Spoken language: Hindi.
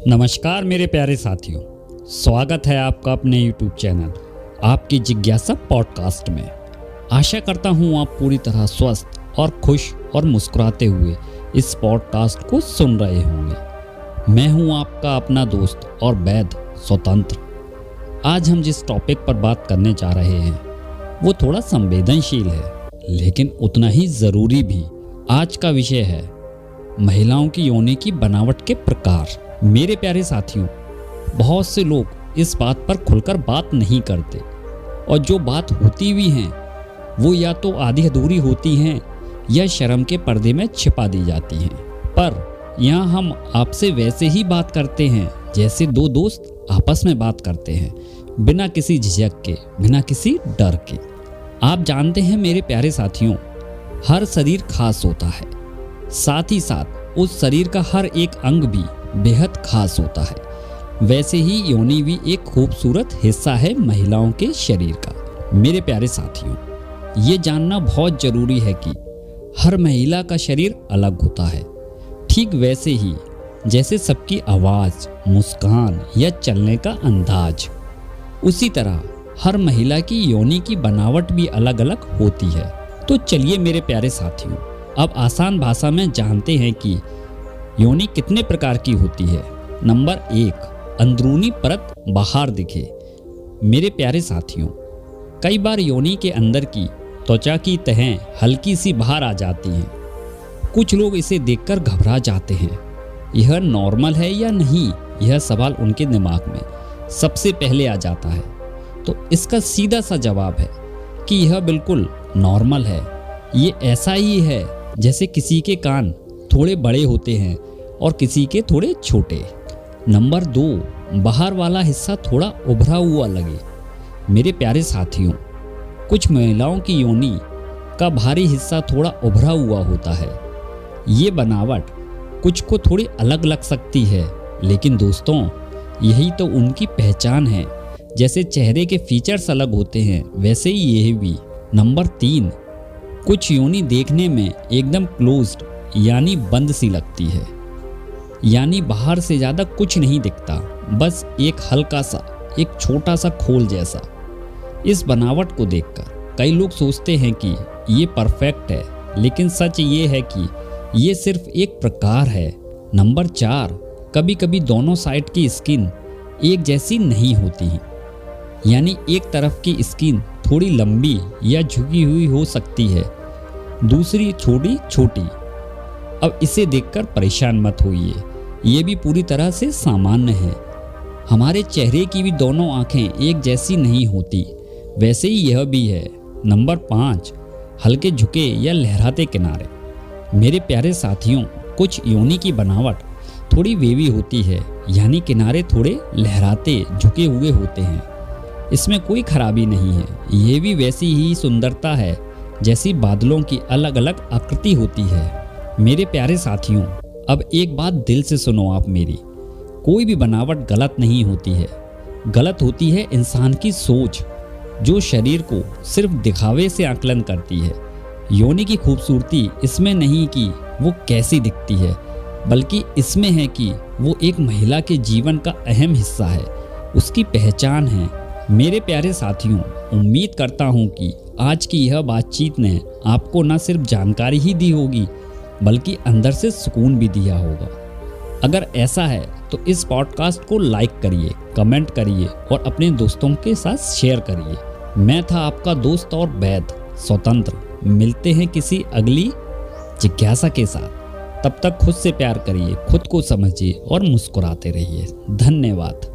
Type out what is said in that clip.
नमस्कार मेरे प्यारे साथियों, स्वागत है आपका अपने YouTube चैनल आपकी जिज्ञासा पॉडकास्ट में। आशा करता हूँ आप पूरी तरह स्वस्थ और खुश और मुस्कुराते हुए इस पॉडकास्ट को सुन रहे होंगे। मैं हूँ आपका अपना दोस्त और वैद स्वतंत्र। आज हम जिस टॉपिक पर बात करने जा रहे हैं वो थोड़ा संवेदनशील है, लेकिन उतना ही ज़रूरी भी। आज का विषय है महिलाओं की योनि की बनावट के प्रकार। मेरे प्यारे साथियों, बहुत से लोग इस बात पर खुलकर बात नहीं करते और जो बात होती भी हैं वो या तो आधी अधूरी होती हैं या शर्म के पर्दे में छिपा दी जाती हैं। पर यहाँ हम आपसे वैसे ही बात करते हैं जैसे दो दोस्त आपस में बात करते हैं, बिना किसी झिझक के, बिना किसी डर के। आप जानते हैं मेरे प्यारे साथियों, हर शरीर खास होता है, साथ ही साथ उस शरीर का हर एक अंग भी बेहद खास होता है। वैसे ही योनि भी एक खूबसूरत हिस्सा है महिलाओं के शरीर का। मेरे प्यारे साथियों, ये जानना बहुत जरूरी है कि हर महिला का शरीर अलग होता है। ठीक वैसे ही जैसे सबकी आवाज़, मुस्कान या चलने का अंदाज, उसी तरह हर महिला की योनि की बनावट भी अलग अलग होती है। तो चलिए मेरे प्यारे साथियों, अब आसान भाषा में जानते हैं कि योनि कितने प्रकार की होती है। नंबर 1, अंदरूनी परत बाहर दिखे। मेरे प्यारे साथियों, कई बार योनि के अंदर की त्वचा की तहें हल्की सी बाहर आ जाती हैं। कुछ लोग इसे देखकर घबरा जाते हैं। यह नॉर्मल है या नहीं, यह सवाल उनके दिमाग में सबसे पहले आ जाता है। तो इसका सीधा सा जवाब है कि यह बिल्कुल नॉर्मल है। ये ऐसा ही है जैसे किसी के कान थोड़े बड़े होते हैं और किसी के थोड़े छोटे। नंबर 2, बाहर वाला हिस्सा थोड़ा उभरा हुआ लगे। मेरे प्यारे साथियों, कुछ महिलाओं की योनि का बाहरी हिस्सा थोड़ा उभरा हुआ होता है। ये बनावट कुछ को थोड़ी अलग लग सकती है, लेकिन दोस्तों यही तो उनकी पहचान है। जैसे चेहरे के फीचर्स अलग होते हैं, वैसे ही यह भी। नंबर 3, कुछ योनि देखने में एकदम क्लोज्ड यानी बंद सी लगती है, यानी बाहर से ज़्यादा कुछ नहीं दिखता, बस एक हल्का सा, एक छोटा सा खोल जैसा। इस बनावट को देखकर कई लोग सोचते हैं कि ये परफेक्ट है, लेकिन सच ये है कि ये सिर्फ एक प्रकार है। नंबर 4, कभी कभी दोनों साइड की स्किन एक जैसी नहीं होती, यानी एक तरफ की स्किन थोड़ी लंबी या झुकी हुई हो सकती है, दूसरी छोटी छोटी। अब इसे देखकर परेशान मत होइए, ये भी पूरी तरह से सामान्य है। हमारे चेहरे की भी दोनों आंखें एक जैसी नहीं होती, वैसे ही यह भी है। नंबर 5, हल्के झुके या लहराते किनारे। मेरे प्यारे साथियों, कुछ योनि की बनावट थोड़ी वेवी होती है, यानी किनारे थोड़े लहराते झुके हुए होते हैं। इसमें कोई खराबी नहीं है, ये भी वैसी ही सुंदरता है जैसी बादलों की अलग अलग आकृति होती है। मेरे प्यारे साथियों, अब एक बात दिल से सुनो आप मेरी, कोई भी बनावट गलत नहीं होती है। गलत होती है इंसान की सोच, जो शरीर को सिर्फ दिखावे से आकलन करती है। योनि की खूबसूरती इसमें नहीं कि वो कैसी दिखती है, बल्कि इसमें है कि वो एक महिला के जीवन का अहम हिस्सा है, उसकी पहचान है। मेरे प्यारे साथियों, उम्मीद करता हूँ कि आज की यह बातचीत ने आपको न सिर्फ जानकारी ही दी होगी, बल्कि अंदर से सुकून भी दिया होगा। अगर ऐसा है तो इस पॉडकास्ट को लाइक करिए, कमेंट करिए और अपने दोस्तों के साथ शेयर करिए। मैं था आपका दोस्त और वैद स्वतंत्र। मिलते हैं किसी अगली जिज्ञासा के साथ। तब तक खुद से प्यार करिए, खुद को समझिए और मुस्कुराते रहिए। धन्यवाद।